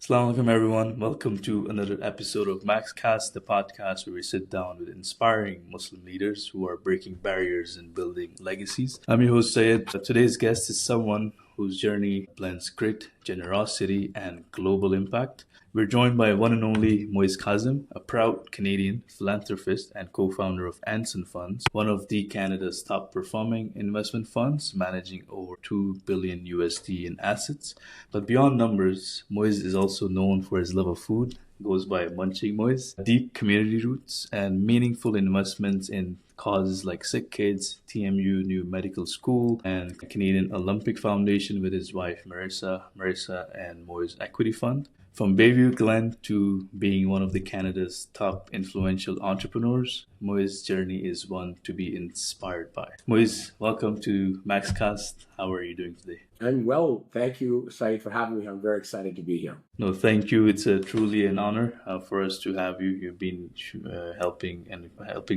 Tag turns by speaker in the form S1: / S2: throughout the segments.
S1: Assalamu alaikum, everyone. Welcome to another episode of MAXCast, the podcast where we sit down with inspiring Muslim leaders who are breaking barriers and building legacies. I'm your host, Syed. Today's guest is someone whose journey blends grit, generosity, and global impact. We're joined by one and only Moez Kassam, a proud Canadian philanthropist and co-founder of Anson Funds, one of the Canada's top performing investment funds, managing over 2 billion USD in assets. But beyond numbers, Moez is also known for his love of food, goes by Munching Moez, deep community roots, and meaningful investments in causes like Sick Kids, TMU New Medical School, and Canadian Olympic Foundation with his wife Marissa, and Moez Equity Fund. From Bayview Glen to being one of the Canada's top influential entrepreneurs, Moez's journey is one to be inspired by. Moez, welcome to MAXCast. How are you doing today?
S2: I'm well. Thank you, Syed, for having me. I'm very excited to be here.
S1: No, thank you. It's truly an honor for us to have you. You've been helping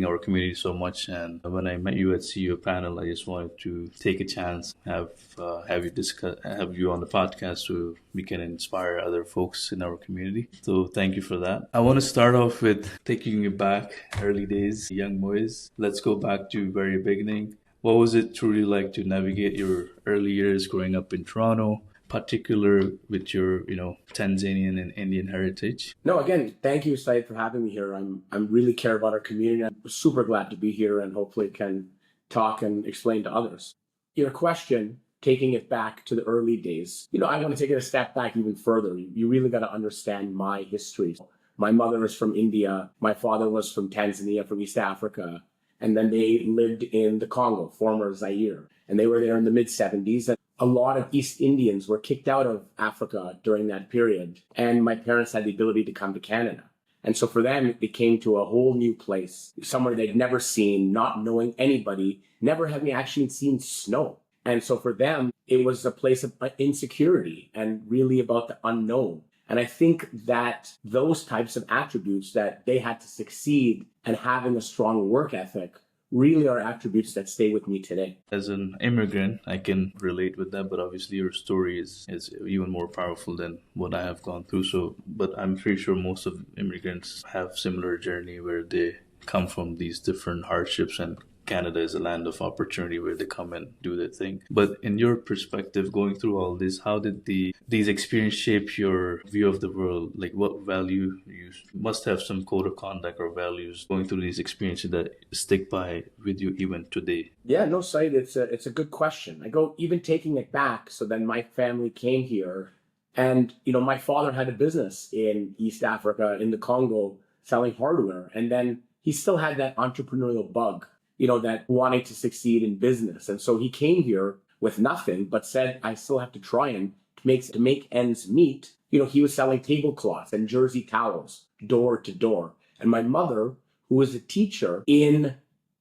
S1: our community so much. And when I met you at CEO panel, I just wanted to take a chance, have you on the podcast so we can inspire other folks in our community. So thank you for that. I want to start off with taking you back early days, young Moez. Let's go back to very beginning. What was it truly like to navigate your early years growing up in Toronto, particular with your, Tanzanian and Indian heritage?
S2: No, again, thank you, Syed, for having me here. I'm really care about our community. I'm super glad to be here and hopefully can talk and explain to others. Your question, taking it back to the early days, I want to take it a step back even further. You really got to understand my history. My mother is from India. My father was from Tanzania, from East Africa. And then they lived in the Congo, former Zaire. And they were there in the mid-70s. And a lot of East Indians were kicked out of Africa during that period. And my parents had the ability to come to Canada. And so for them, they came to a whole new place, somewhere they'd never seen, not knowing anybody, never having actually seen snow. And so for them, it was a place of insecurity and really about the unknown. And I think that those types of attributes that they had to succeed and having a strong work ethic really are attributes that stay with me today.
S1: As an immigrant, I can relate with that, but obviously your story is even more powerful than what I have gone through. But I'm pretty sure most of immigrants have similar journey where they come from these different hardships, and Canada is a land of opportunity where they come and do their thing. But in your perspective, going through all this, how did these experiences shape your view of the world? Like, what value you must have some code of conduct or values going through these experiences that stick by with you even today?
S2: Yeah, no, Syed, it's a good question. I go even taking it back. So then my family came here, and my father had a business in East Africa, in the Congo, selling hardware, and then he still had that entrepreneurial bug, that wanting to succeed in business. And so he came here with nothing, but said, I still have to try and to make ends meet. He was selling tablecloths and jersey towels door to door. And my mother, who was a teacher in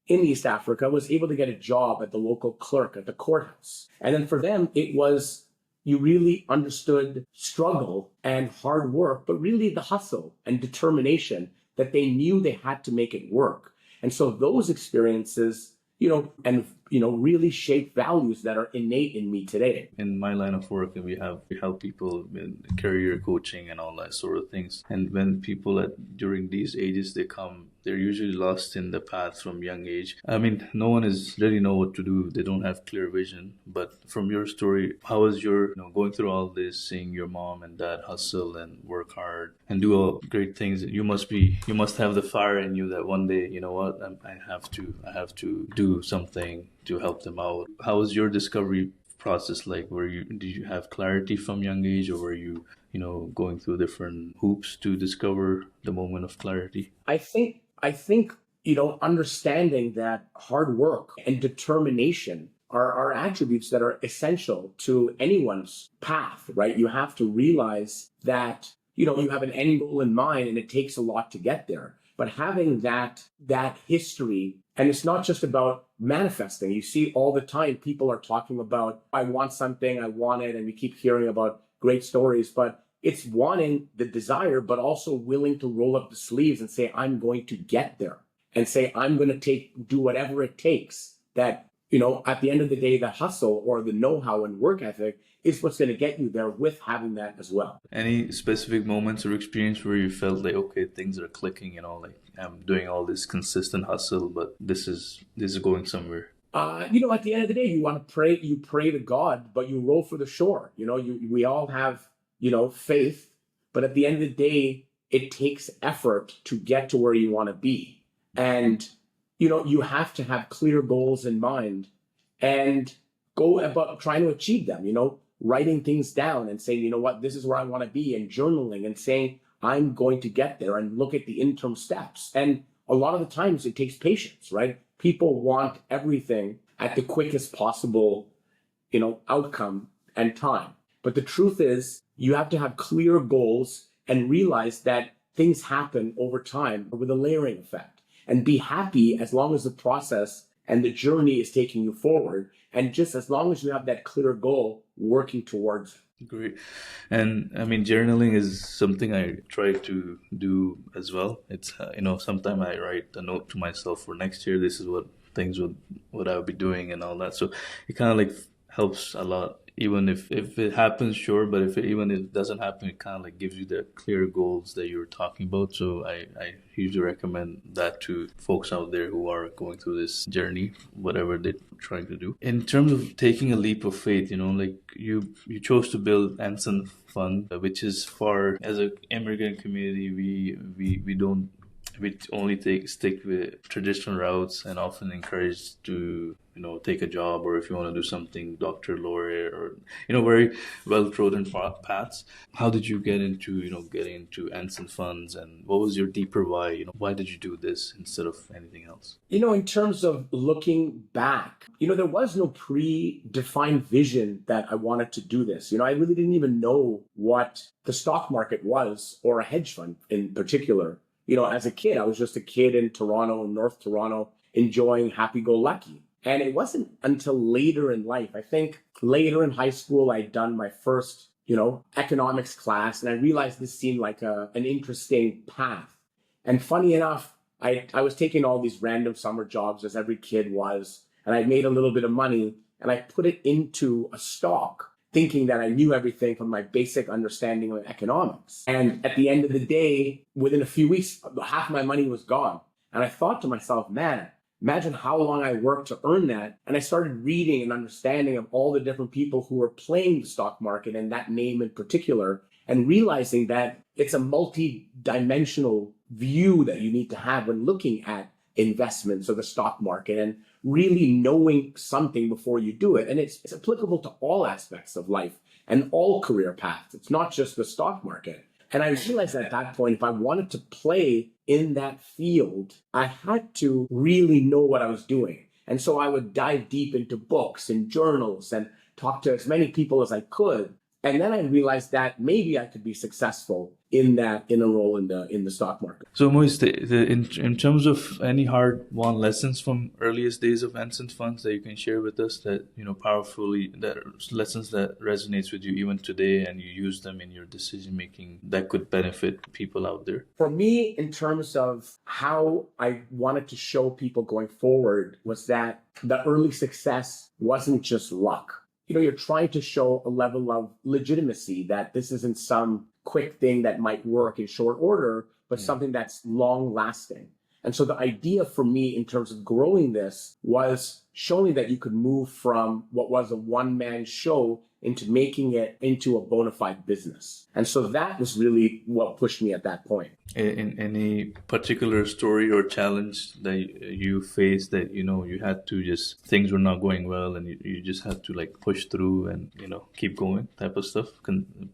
S2: East Africa, was able to get a job at the local clerk at the courthouse. And then for them, it was, you really understood struggle and hard work, but really the hustle and determination that they knew they had to make it work. And so those experiences, really shape values that are innate in me today.
S1: In my line of work, we help people in career coaching and all that sort of things. And when people during these ages, they're usually lost in the path from young age. I mean, no one is really know what to do. They don't have clear vision. But from your story, how was your going through all this, seeing your mom and dad hustle and work hard and do all great things? You must have the fire in you that one day, I have to do something to help them out. How was your discovery process like? Did you have clarity from young age, or were you going through different hoops to discover the moment of clarity?
S2: I think understanding that hard work and determination are attributes that are essential to anyone's path, right? You have to realize that you have an end goal in mind, and it takes a lot to get there. But having that history, and it's not just about manifesting. You see all the time people are talking about, I want something, I want it, and we keep hearing about great stories, but it's wanting the desire, but also willing to roll up the sleeves and say, I'm going to get there, and say, I'm going to do whatever it takes that at the end of the day, the hustle or the know-how and work ethic is what's going to get you there with having that as well.
S1: Any specific moments or experience where you felt like, okay, things are clicking, like I'm doing all this consistent hustle, but this is going somewhere?
S2: At the end of the day, you pray to God, but you roll for the shore. We all have, faith, but at the end of the day, it takes effort to get to where you want to be. And, you have to have clear goals in mind and go about trying to achieve them, writing things down and saying, what, this is where I want to be, and journaling and saying, I'm going to get there, and look at the interim steps. And a lot of the times it takes patience, right? People want everything at the quickest possible, outcome and time. But the truth is, you have to have clear goals and realize that things happen over time with a layering effect, and be happy as long as the process and the journey is taking you forward. And just as long as you have that clear goal working towards it.
S1: Great. And I mean, journaling is something I try to do as well. It's, sometimes I write a note to myself for next year. This is what I'll be doing and all that. So it kind of like helps a lot. Even if it happens, sure, but even if it doesn't happen, it kind of like gives you the clear goals that you were talking about. So I usually recommend that to folks out there who are going through this journey, whatever they're trying to do. In terms of taking a leap of faith, like you chose to build Anson Fund, which is as an immigrant community, we don't. We only stick with traditional routes, and often encouraged to take a job, or if you want to do something, doctor, lawyer, or very well trodden paths. How did you get into getting into Anson Funds, and what was your deeper why? Why did you do this instead of anything else?
S2: In terms of looking back, there was no predefined vision that I wanted to do this. I really didn't even know what the stock market was, or a hedge fund in particular. As a kid, I was just a kid in Toronto, North Toronto, enjoying happy-go-lucky. And it wasn't until later in life, I think later in high school, I'd done my first, economics class, and I realized this seemed like an interesting path. And funny enough, I was taking all these random summer jobs, as every kid was, and I made a little bit of money, and I put it into a stock, thinking that I knew everything from my basic understanding of economics. And at the end of the day, within a few weeks, half my money was gone. And I thought to myself, man, imagine how long I worked to earn that. And I started reading and understanding of all the different people who were playing the stock market, and that name in particular, and realizing that it's a multi-dimensional view that you need to have when looking at investments or the stock market, and really knowing something before you do it. And it's applicable to all aspects of life and all career paths. It's not just the stock market. And I realized at that point, if I wanted to play in that field, I had to really know what I was doing. And so I would dive deep into books and journals and talk to as many people as I could. And then I realized that maybe I could be successful in a role in the stock market.
S1: So Moez, in terms of any hard-won lessons from earliest days of Anson Funds that you can share with us, that powerfully, that lessons that resonates with you even today, and you use them in your decision making, that could benefit people out there?
S2: For me, in terms of how I wanted to show people going forward, was that the early success wasn't just luck. You're trying to show a level of legitimacy, that this isn't some quick thing that might work in short order, but something that's long lasting. And so the idea for me in terms of growing this was showing that you could move from what was a one-man show into making it into a bona fide business. And so that was really what pushed me at that point.
S1: In any particular story or challenge that you faced that, you had to just, things were not going well and you just had to like push through and, keep going type of stuff,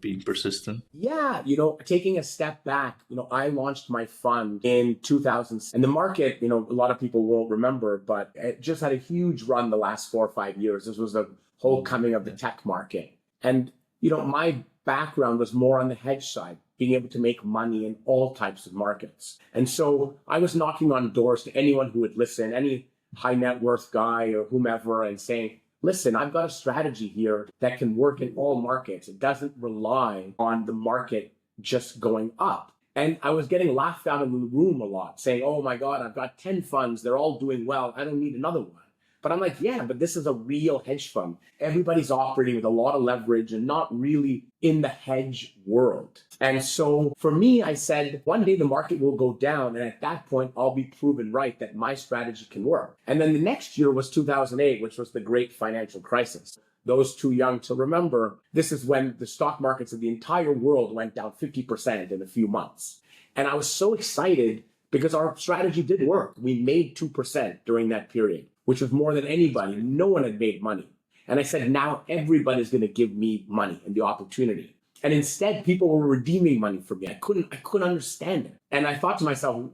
S1: being persistent?
S2: Yeah, taking a step back, I launched my fund in 2000, and the market, a lot of people won't remember, but it just had a huge run the last 4 or 5 years. This was the whole coming of the tech market. And, my background was more on the hedge side, being able to make money in all types of markets. And so I was knocking on doors to anyone who would listen, any high net worth guy or whomever, and saying, listen, I've got a strategy here that can work in all markets. It doesn't rely on the market just going up. And I was getting laughed out of the room a lot, saying, oh my God, I've got 10 funds. They're all doing well. I don't need another one. But I'm like, yeah, but this is a real hedge fund. Everybody's operating with a lot of leverage and not really in the hedge world. And so for me, I said, one day the market will go down. And at that point, I'll be proven right that my strategy can work. And then the next year was 2008, which was the great financial crisis. Those too young to remember, this is when the stock markets of the entire world went down 50% in a few months. And I was so excited because our strategy did work. We made 2% during that period, which was more than anybody. No one had made money. And I said, now everybody's going to give me money and the opportunity. And instead, people were redeeming money from me. I couldn't understand it. And I thought to myself,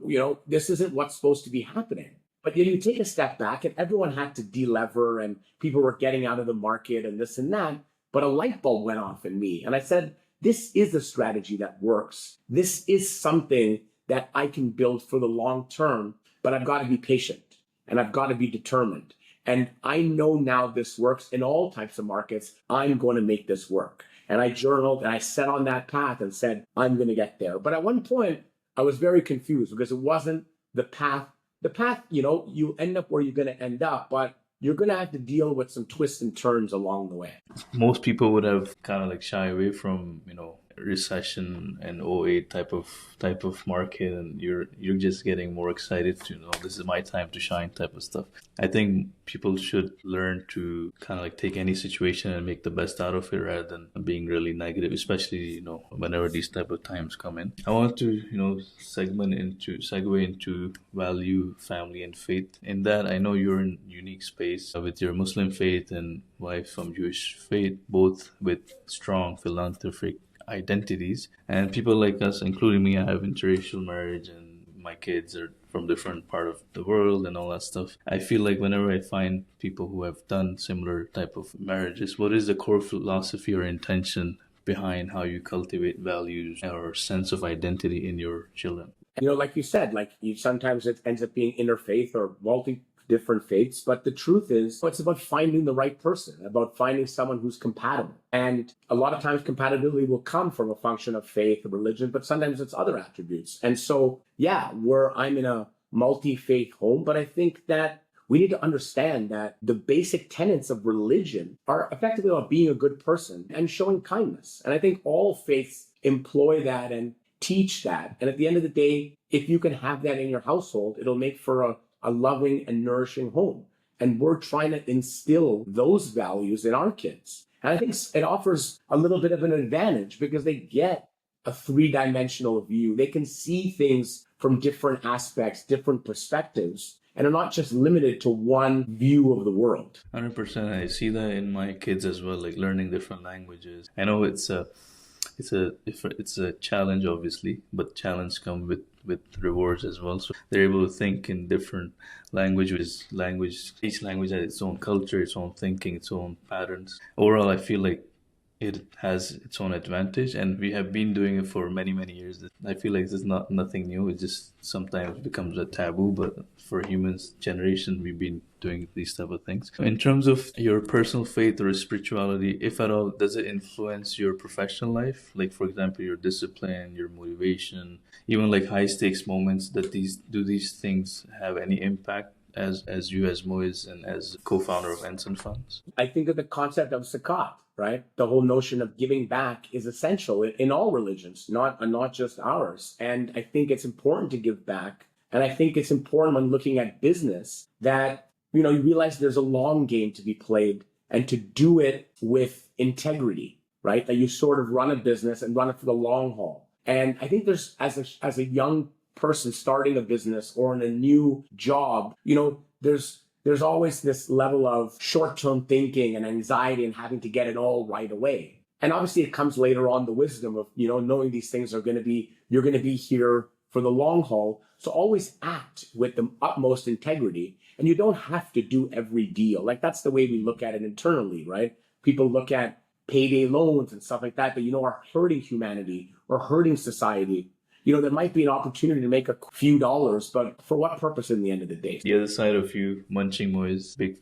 S2: this isn't what's supposed to be happening. But then you take a step back and everyone had to delever and people were getting out of the market and this and that. But a light bulb went off in me. And I said, this is a strategy that works. This is something that I can build for the long term, but I've got to be patient and I've got to be determined. And I know now this works in all types of markets. I'm going to make this work. And I journaled and I set on that path and said, I'm going to get there. But at one point, I was very confused because it wasn't the path. The path, you end up where you're going to end up, but you're going to have to deal with some twists and turns along the way.
S1: Most people would have kind of like shy away from, recession and '08 type of market, and you're just getting more excited to this is my time to shine type of stuff. I think people should learn to kind of like take any situation and make the best out of it rather than being really negative, especially whenever these type of times come in. I want to segue into value, family, and faith. In that, I know you're in a unique space with your Muslim faith and wife from Jewish faith, both with strong philanthropic identities, and people like us, including me, I have interracial marriage and my kids are from different part of the world and all that stuff. I feel like whenever I find people who have done similar type of marriages, what is the core philosophy or intention behind how you cultivate values or sense of identity in your children?
S2: Like you said, sometimes it ends up being interfaith or multi different faiths, but the truth is it's about finding the right person, about finding someone who's compatible. And a lot of times compatibility will come from a function of faith or religion, but sometimes it's other attributes. And so, I'm in a multi-faith home, but I think that we need to understand that the basic tenets of religion are effectively about being a good person and showing kindness. And I think all faiths employ that and teach that. And at the end of the day, if you can have that in your household, it'll make for a loving and nourishing home. And we're trying to instill those values in our kids. And I think it offers a little bit of an advantage because they get a three-dimensional view. They can see things from different aspects, different perspectives, and are not just limited to one view of the world.
S1: 100%. I see that in my kids as well, like learning different languages. I know it's a challenge, obviously, but challenge comes with rewards as well. So they're able to think in different languages. Each language has its own culture, its own thinking, its own patterns. Overall, I feel like it has its own advantage, and we have been doing it for many, many years. I feel like this is nothing new. It just sometimes becomes a taboo, but for humans, generation, we've been doing these type of things. In terms of your personal faith or spirituality, if at all, does it influence your professional life? Like, for example, your discipline, your motivation, even like high stakes moments, do these things have any impact as you as Moez and as co-founder of Anson Funds?
S2: I think of the concept of zakat, right? The whole notion of giving back is essential in all religions, not just ours. And I think it's important to give back. And I think it's important when looking at business that, you realize there's a long game to be played and to do it with integrity, right? That you sort of run a business and run it for the long haul. And I think there's, as a young person starting a business or in a new job, there's always this level of short-term thinking and anxiety and having to get it all right away. And obviously it comes later on, the wisdom of, knowing these things you're going to be here for the long haul. So always act with the utmost integrity, and you don't have to do every deal. Like, that's the way we look at it internally, right? People look at payday loans and stuff like that are hurting humanity or hurting society. There might be an opportunity to make a few dollars, but for what purpose in the end of the day?
S1: The other side of you, munching Moez, big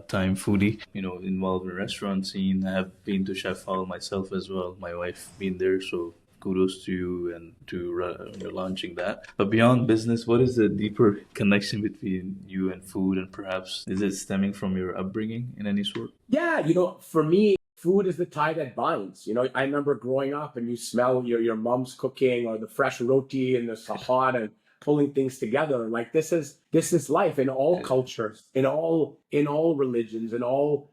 S1: time foodie, involved in restaurant scene. I have been to Chef Hall myself as well. My wife been there, so kudos to you and to launching that. But beyond business, what is the deeper connection between you and food, and perhaps is it stemming from your upbringing in any sort?
S2: Yeah, for me, food is the tie that binds. I remember growing up and you smell your mom's cooking or the fresh roti and the sahad and pulling things together. Like this is life in all cultures, in all religions, in all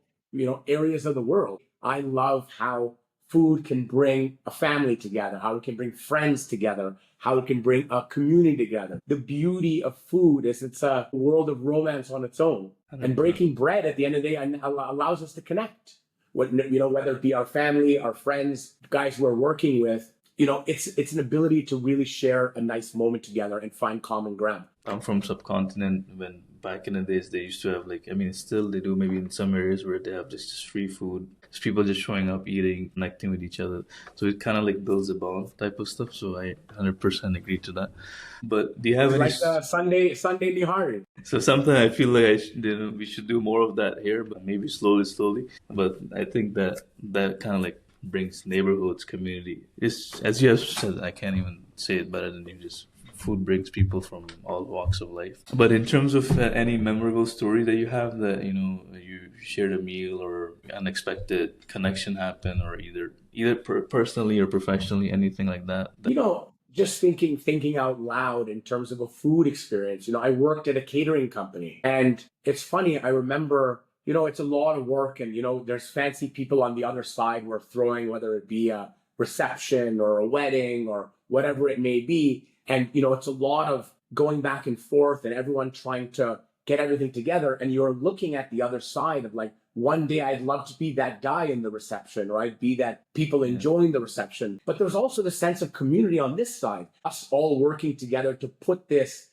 S2: areas of the world. I love how food can bring a family together, how it can bring friends together, how it can bring a community together. The beauty of food is it's a world of romance on its own. And breaking bread at the end of the day allows us to connect. Whether it be our family, our friends, guys we're working with, it's an ability to really share a nice moment together and find common ground.
S1: I'm from subcontinent. When back in the days they used to have still they do maybe in some areas where they have just free food. It's people just showing up, eating, connecting with each other. So it kind of builds a bond type of stuff. So I 100% agree to that. But do you have any
S2: Sunday Nihari?
S1: So sometimes I feel like we should do more of that here, but maybe slowly. But I think that kind of brings neighborhoods, community. It's, as you have said, I can't even say it better than you. Just food brings people from all walks of life. But in terms of any memorable story that you have that you shared a meal or unexpected connection happen, or either personally or professionally, anything like that.
S2: Just thinking out loud in terms of a food experience. I worked at a catering company, and it's funny. I remember, it's a lot of work, and there's fancy people on the other side who are throwing, whether it be a reception or a wedding or whatever it may be. And, it's a lot of going back and forth and everyone trying to get everything together. And you're looking at the other side of one day I'd love to be that guy in the reception, or I'd be that people enjoying the reception. But there's also the sense of community on this side, us all working together to put this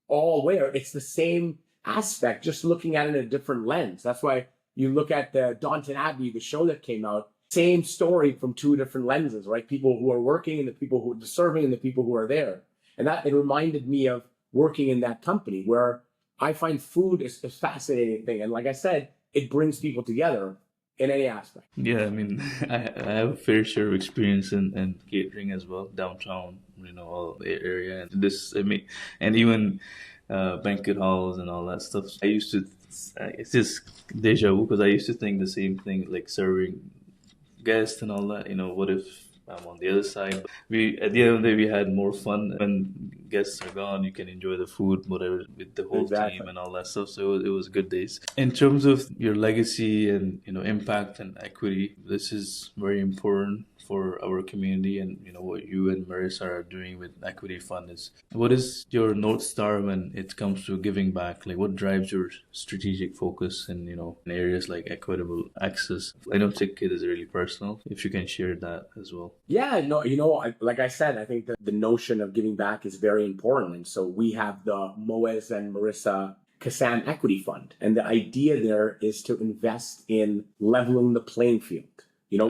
S2: all where it's the same aspect, just looking at it in a different lens. That's why you look at the Downton Abbey, the show that came out, same story from two different lenses, right? People who are working and the people who are serving and the people who are there. And that, it reminded me of working in that company where I find food is a fascinating thing. And like I said, it brings people together in any aspect.
S1: Yeah, I mean, I have a fair share of experience in catering as well, downtown, all the area. And and even banquet halls and all that stuff. It's just deja vu, because I used to think the same thing, serving guests and all that. What if I'm on the other side? At the end of the day, we had more fun when guests are gone. You can enjoy the food, whatever, with the whole team and all that stuff. So it was good days. In terms of your legacy and impact and equity, this is very important for our community, and what you and Marissa are doing with Equity Fund is. What is your North Star when it comes to giving back? What drives your strategic focus in in areas like equitable access? I know ticket is really personal. If you can share that as well.
S2: Yeah, no, like I said, I think that the notion of giving back is very important. And so we have the Moez and Marissa Kassam Equity Fund. And the idea there is to invest in leveling the playing field,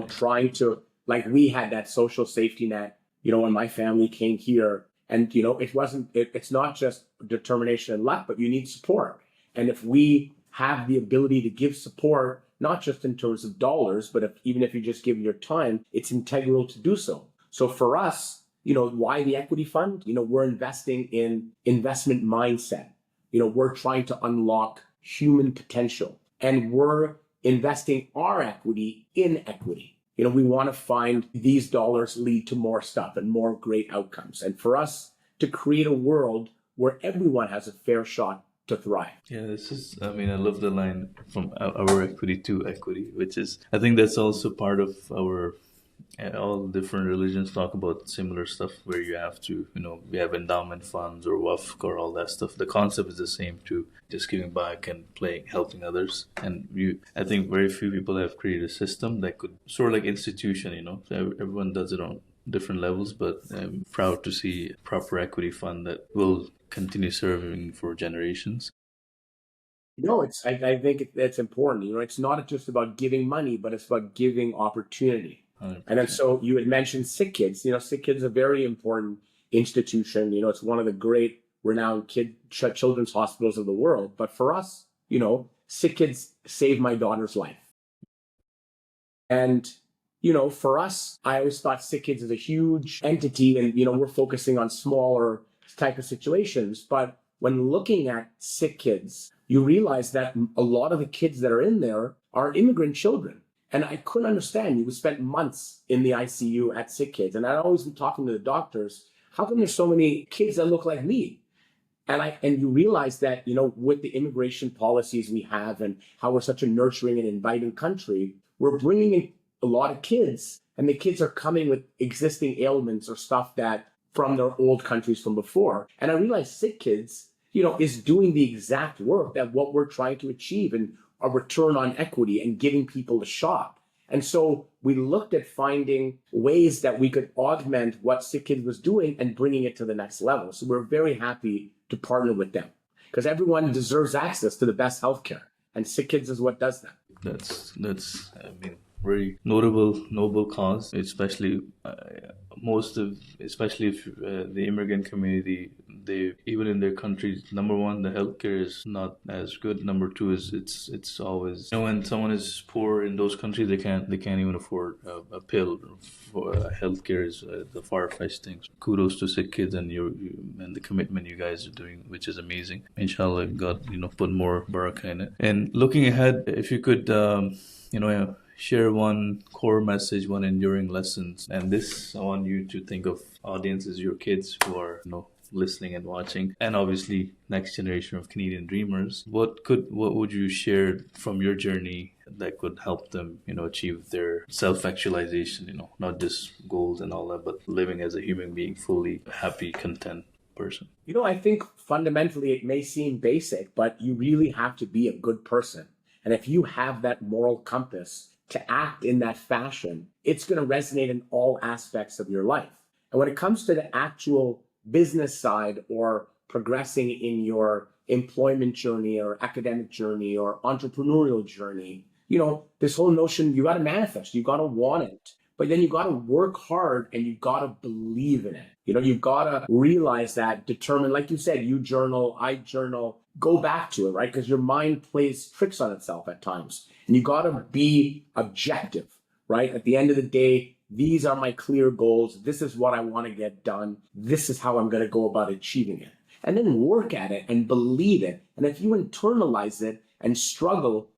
S2: trying to, we had that social safety net, when my family came here, and, it's not just determination and luck, but you need support. And if we have the ability to give support, not just in terms of dollars, but even if you just give your time, it's integral to do so. So for us, why the equity fund? We're investing in investment mindset. We're trying to unlock human potential, and we're investing our equity in equity. We want to find these dollars lead to more stuff and more great outcomes. And for us to create a world where everyone has a fair shot to thrive.
S1: Yeah, I love the line from our equity to equity, which is, I think that's also part of all different religions talk about similar stuff, where you have to, we have endowment funds or wafq or all that stuff. The concept is the same too, just giving back and helping others. And I think very few people have created a system that could sort of institution, so everyone does it on different levels, but I'm proud to see a proper equity fund that will continue serving for generations.
S2: I think it's important. It's not just about giving money, but it's about giving opportunity.
S1: 100%.
S2: And then so you had mentioned Sick Kids. Sick Kids is a very important institution. It's one of the great renowned children's hospitals of the world. But for us, Sick Kids saved my daughter's life. And, for us, I always thought Sick Kids is a huge entity and, we're focusing on smaller type of situations. But when looking at Sick Kids, you realize that a lot of the kids that are in there are immigrant children. And I couldn't understand. You spent months in the ICU at Sick Kids. And I'd always be talking to the doctors, how come there's so many kids that look like me? And you realize that, with the immigration policies we have and how we're such a nurturing and inviting country, we're bringing in a lot of kids, and the kids are coming with existing ailments or stuff that from their old countries from before. And I realized Sick Kids, is doing the exact work that what we're trying to achieve and a return on equity and giving people a shot. And so we looked at finding ways that we could augment what Sick Kids was doing and bringing it to the next level. So we're very happy to partner with them because everyone deserves access to the best healthcare, and Sick Kids is what does that.
S1: That's very noble cause, especially especially if the immigrant community, they even in their countries, number one, the healthcare is not as good. Number two is it's always, when someone is poor in those countries, they can't even afford a pill. For healthcare is the far-fetched thing. Kudos to Sick Kids and and the commitment you guys are doing, which is amazing. Inshallah, God put more barakah in it. And looking ahead, if you could share one core message, one enduring lessons. And this, I want you to think of audiences, your kids who are, listening and watching, and obviously next generation of Canadian dreamers. What would you share from your journey that could help them, achieve their self-actualization, not just goals and all that, but living as a human being, fully happy, content person?
S2: I think fundamentally it may seem basic, but you really have to be a good person. And if you have that moral compass to act in that fashion, it's going to resonate in all aspects of your life. And when it comes to the actual business side or progressing in your employment journey or academic journey or entrepreneurial journey, this whole notion, you got to manifest, you got to want it, but then you got to work hard and you got to believe in it. You've got to realize that, determine, like you said, you journal, I journal, go back to it, right? Because your mind plays tricks on itself at times. And you got to be objective, right? At the end of the day, these are my clear goals. This is what I want to get done. This is how I'm going to go about achieving it. And then work at it and believe it. And if you internalize it and struggle,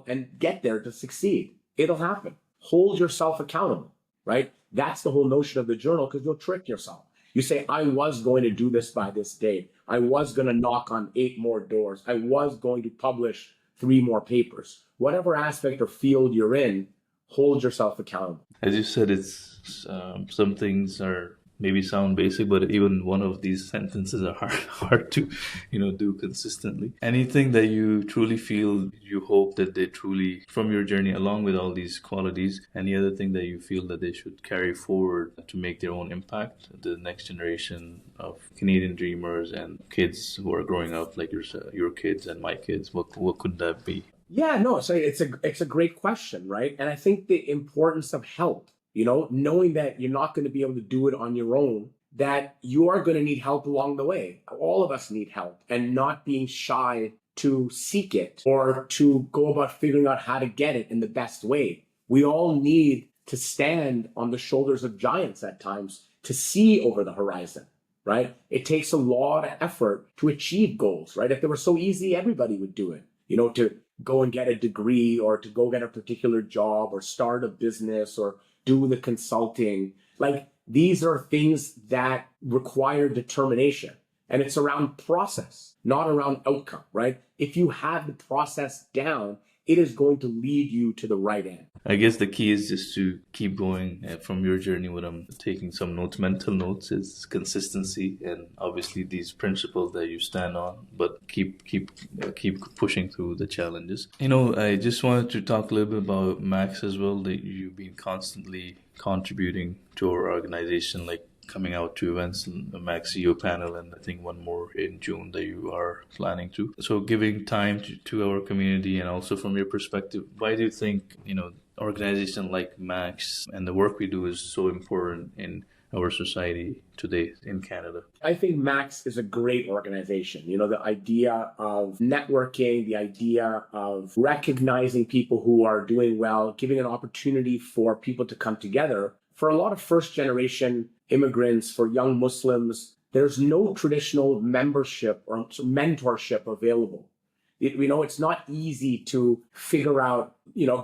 S2: and get there to succeed, it'll happen. Hold yourself accountable, right? That's the whole notion of the journal, because you'll trick yourself. You say, I was going to do this by this date. I was going to knock on 8 more doors. I was going to publish 3 more papers. Whatever aspect or field you're in, hold yourself accountable.
S1: As you said, it's some things are maybe sound basic, but even one of these sentences are hard to, do consistently. Anything that you truly feel, you hope that they truly, from your journey, along with all these qualities, any other thing that you feel that they should carry forward to make their own impact, the next generation of Canadian dreamers and kids who are growing up, like your kids and my kids, what could that be?
S2: Yeah, no, so it's a great question, right? And I think the importance of help, knowing that you're not going to be able to do it on your own, that you are going to need help along the way. All of us need help, and not being shy to seek it or to go about figuring out how to get it in the best way. We all need to stand on the shoulders of giants at times to see over the horizon, right? It takes a lot of effort to achieve goals, right? If it were so easy, everybody would do it, to go and get a degree or to go get a particular job or start a business or do the consulting. Like, these are things that require determination, and it's around process, not around outcome, right? If you have the process down, it is going to lead you to the right end.
S1: I guess the key is just to keep going from your journey. What I'm taking some notes, mental notes, is consistency and obviously these principles that you stand on, but keep pushing through the challenges. I just wanted to talk a little bit about Max as well, that you've been constantly contributing to our organization, like coming out to events, the Max CEO panel, and I think one more in June that you are planning to. So giving time to our community, and also from your perspective, why do you think, organization like Max and the work we do is so important in our society today in Canada?
S2: I think Max is a great organization. The idea of networking, the idea of recognizing people who are doing well, giving an opportunity for people to come together. For a lot of first generation immigrants, for young Muslims, there's no traditional membership or mentorship available. It's not easy to figure out,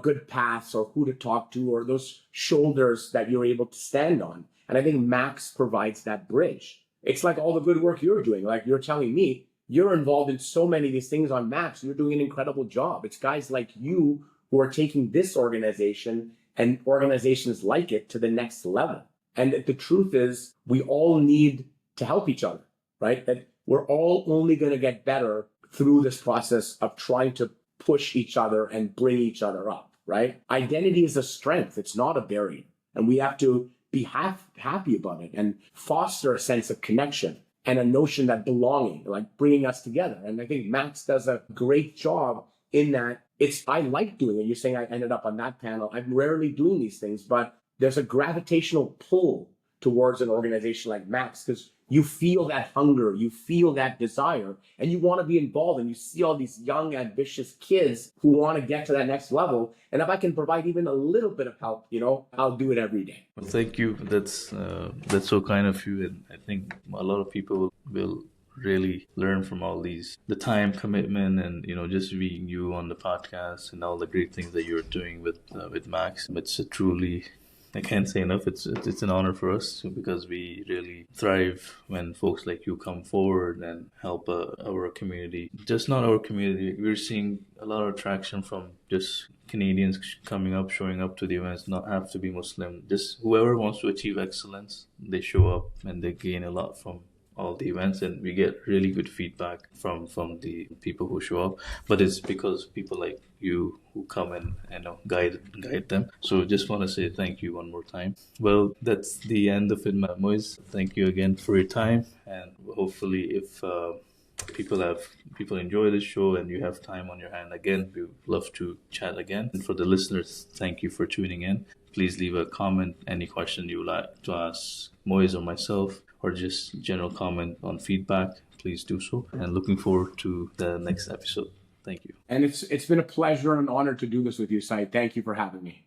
S2: good paths or who to talk to or those shoulders that you're able to stand on. And I think Max provides that bridge. It's like all the good work you're doing. Like you're telling me, you're involved in so many of these things on Max. You're doing an incredible job. It's guys like you who are taking this organization and organizations like it to the next level. And the truth is, we all need to help each other, right? That we're all only going to get better through this process of trying to push each other and bring each other up, right? Identity is a strength. It's not a barrier. And we have to be happy about it and foster a sense of connection and a notion that belonging, like bringing us together. And I think Max does a great job in that. I like doing it. You're saying I ended up on that panel. I'm rarely doing these things, but there's a gravitational pull towards an organization like Max because you feel that hunger, you feel that desire, and you want to be involved. And you see all these young, ambitious kids who want to get to that next level. And if I can provide even a little bit of help, I'll do it every day.
S1: Well, thank you. That's so kind of you. And I think a lot of people will really learn from all these, the time commitment and, just being you on the podcast and all the great things that you're doing with Max. It's a truly, I can't say enough. It's an honor for us because we really thrive when folks like you come forward and help our community. Just not our community. We're seeing a lot of traction from just Canadians coming up, showing up to the events, not have to be Muslim. Just whoever wants to achieve excellence, they show up and they gain a lot from all the events, and we get really good feedback from the people who show up. But it's because people like you who come and guide them. So just want to say thank you one more time. Well, that's the end of it, Moez. Thank you again for your time, and hopefully if people enjoy this show and you have time on your hand again, we would love to chat again. And for the listeners, thank you for tuning in. Please leave a comment, any question you would like to ask Moez or myself, or just general comment on feedback, please do so. And looking forward to the next episode. Thank you.
S2: And it's been a pleasure and an honor to do this with you, Syed. Thank you for having me.